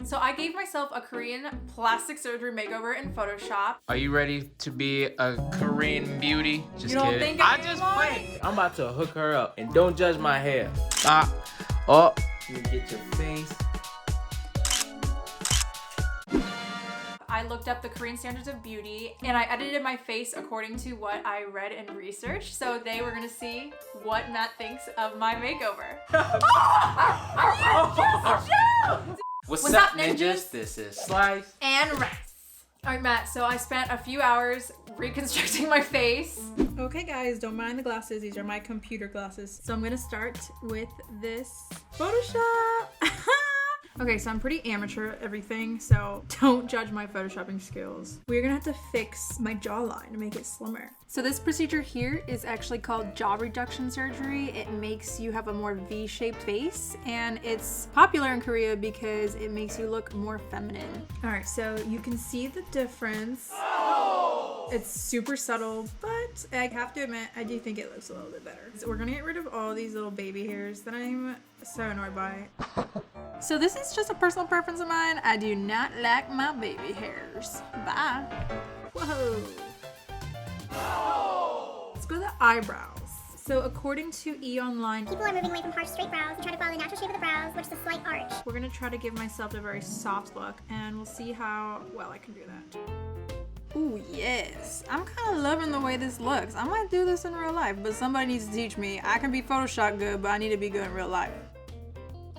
So I gave myself a Korean plastic surgery makeover in Photoshop. Are you ready to be a Korean beauty? Just You don't kidding. think I I'm just lying? played. I'm about to hook her up, and don't judge my hair. Oh. You get your face. I looked up the Korean standards of beauty and I edited my face according to what I read and researched. So they were gonna see what Matt thinks of my makeover. What's What's up, up, ninjas? ninjas? This is Slice. And Rex. All right, Matt, so I spent a few hours reconstructing my face. Okay, guys, don't mind the glasses. These are my computer glasses. So I'm gonna start with this Photoshop. Okay, so I'm pretty amateur at everything, so don't judge my photoshopping skills. We're gonna have to fix my jawline to make it slimmer. So this procedure here is actually called jaw reduction surgery. It makes you have a more V-shaped face, and it's popular in Korea because it makes you look more feminine. All right, so you can see the difference. It's super subtle, but I have to admit, I do think it looks a little bit better. So we're gonna get rid of all these little baby hairs that I'm so annoyed by. So this is just a personal preference of mine. I do not like my baby hairs. Bye. Whoa. Let's go to the eyebrows. So according to E! Online, People are moving away from harsh straight brows and try to follow the natural shape of the brows, which is a slight arch. we're gonna try to give myself a very soft look, and we'll see how well I can do that. Ooh, yes. I'm kind of loving the way this looks. I might do this in real life, but somebody needs to teach me. I can be Photoshop good, but I need to be good in real life.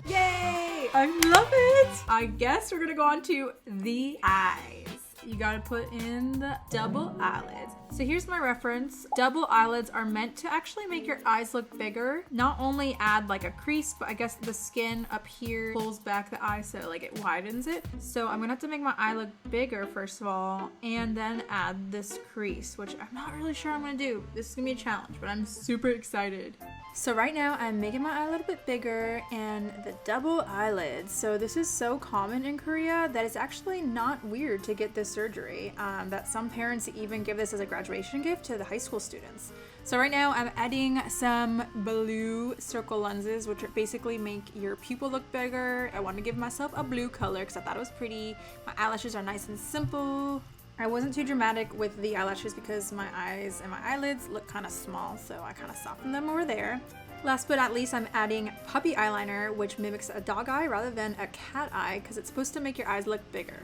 Yay! I love it! I guess we're gonna go on to the eyes. You gotta put in the double eyelids. So here's my reference. Double eyelids are meant to actually make your eyes look bigger. Not only add like a crease, but I guess the skin up here pulls back the eye so like it widens it. So I'm gonna have to make my eye look bigger first of all, and then add this crease, which I'm not really sure I'm gonna do. This is gonna be a challenge, but I'm super excited. So right now I'm making my eye a little bit bigger and the double eyelids. So this is so common in Korea that it's actually not weird to get this surgery. That some parents even give this as a graduation gift to the high school students. So right now I'm adding some blue circle lenses, which basically make your pupil look bigger. I want to give myself a blue color because I thought it was pretty. My eyelashes are nice and simple. I wasn't too dramatic with the eyelashes because my eyes and my eyelids look kind of small, so I kind of softened them over there. Last but not least, I'm adding puppy eyeliner, which mimics a dog eye rather than a cat eye because it's supposed to make your eyes look bigger.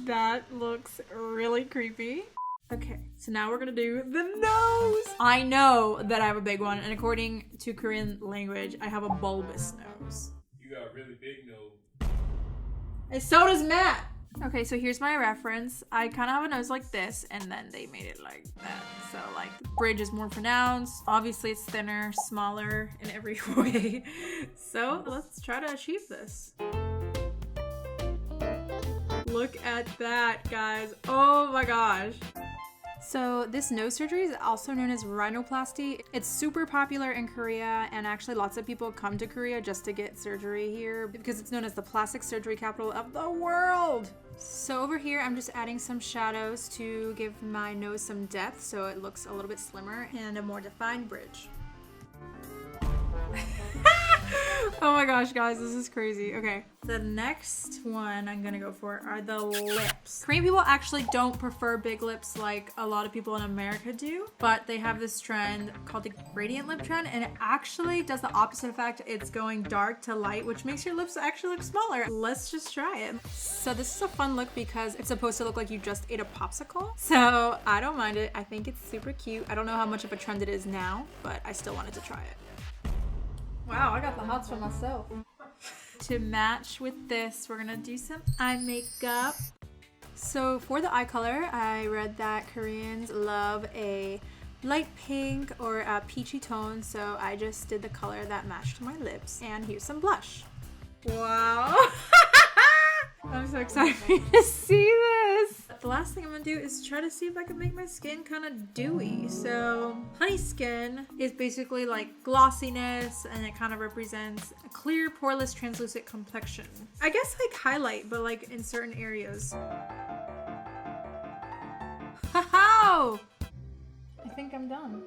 That looks really creepy. Okay, so now we're gonna do the nose. I know that I have a big one, and according to Korean language, I have a bulbous nose. You got a really big nose. And so does Matt. Okay, so here's my reference. I kind of have a nose like this, and then they made it like that. So like the bridge is more pronounced. Obviously it's thinner, smaller in every way. So let's try to achieve this. Look at that, guys. Oh my gosh. So this nose surgery is also known as rhinoplasty. It's super popular in Korea, and actually lots of people come to Korea just to get surgery here because it's known as the plastic surgery capital of the world. So over here, I'm just adding some shadows to give my nose some depth so it looks a little bit slimmer and a more defined bridge. Oh my gosh, guys, this is crazy. Okay, the next one I'm gonna go for are the lips. Korean people actually don't prefer big lips like a lot of people in America do, but they have this trend called the gradient lip trend, and it actually does the opposite effect. It's going dark to light, which makes your lips actually look smaller. Let's just try it. So this is a fun look because it's supposed to look like you just ate a popsicle. So I don't mind it. I think it's super cute. I don't know how much of a trend it is now, but I still wanted to try it. Wow, I got the hots for myself. To match with this, we're gonna do some eye makeup. So for the eye color, I read that Koreans love a light pink or a peachy tone, so I just did the color that matched my lips. And here's some blush. Wow. I'm so excited for you to see this. The last thing I'm gonna do is try to see if I can make my skin kind of dewy. So honey skin is basically like glossiness, and it kind of represents a clear, poreless, translucent complexion. I guess like highlight, but like in certain areas. Ha-ha! I think I'm done.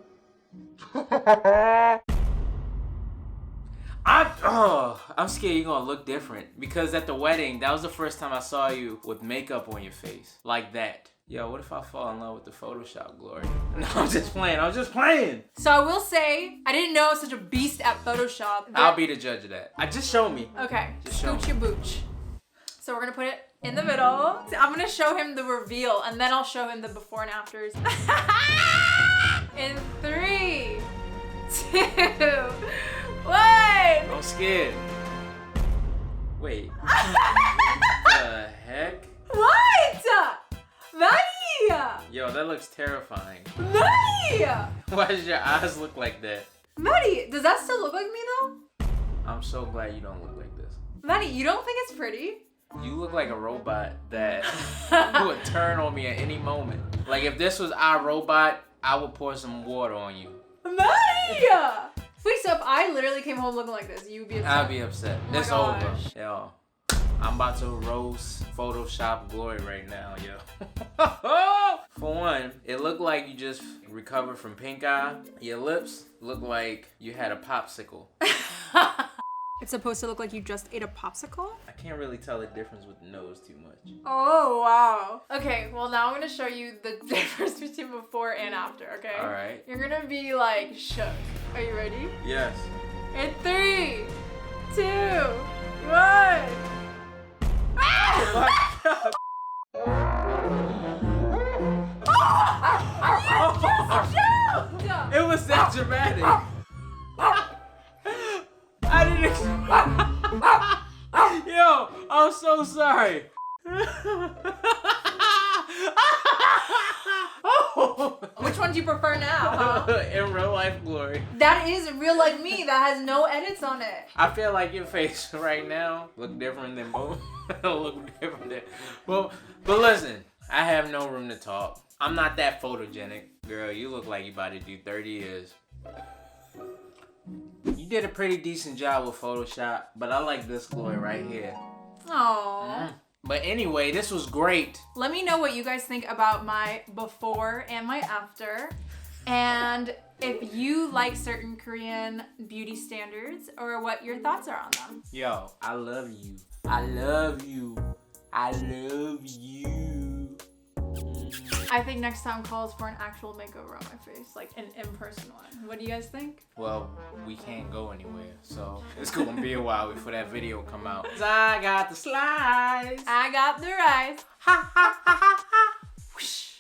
I'm scared you're gonna look different because at the wedding, that was the first time I saw you with makeup on your face like that. Yo, what if I fall in love with the Photoshop glory? No, I'm just playing. So I will say, I didn't know I was such a beast at Photoshop. I'll be the judge of that. Just show me. Okay, Just show scooch me. your booch. So we're gonna put it in the middle. So I'm gonna show him the reveal and then I'll show him the before and afters. In 3, 2, 1. I'm scared. Wait. The heck? What? Maddie! Yo, that looks terrifying. Maddie! Why does your eyes look like that? Maddie, does that still look like me though? I'm so glad you don't look like this. Maddie, you don't think it's pretty? You look like a robot that would turn on me at any moment. Like if this was our robot, I would pour some water on you. Maddie! Wait, so if I literally came home looking like this, you would be upset? I'd be upset. Oh my It's gosh. over. Yo, I'm about to roast Photoshop glory right now, yo. For one, it looked like you just recovered from pink eye. Your lips look like you had a popsicle. It's supposed to look like you just ate a popsicle? I can't really tell the difference with the nose too much. Oh, wow. Okay, well now I'm gonna show you the difference between before and after, okay? All right. You're gonna be like shook. Are you ready? Yes. In 3, 2, 1. Ah! It was that dramatic. I didn't expect. Yo, I'm so sorry. Which one do you prefer now, huh? In real life glory. That is real like me. That has no edits on it. I feel like your face right now look different than both. Look different than. But listen, I have no room to talk. I'm not that photogenic. Girl, you look like you about to do 30 years. You did a pretty decent job with Photoshop, but I like this glory right here. Aww. But anyway, this was great. Let me know what you guys think about my before and my after. And if you like certain Korean beauty standards or what your thoughts are on them. Yo, I love you. I love you. I love you. I think next time calls for an actual makeover on my face, like an in-person one. What do you guys think? Well, we can't go anywhere, so it's gonna be a while before that video come out. 'Cause I got the slides. I got the rice. Ha ha ha ha ha. Whoosh.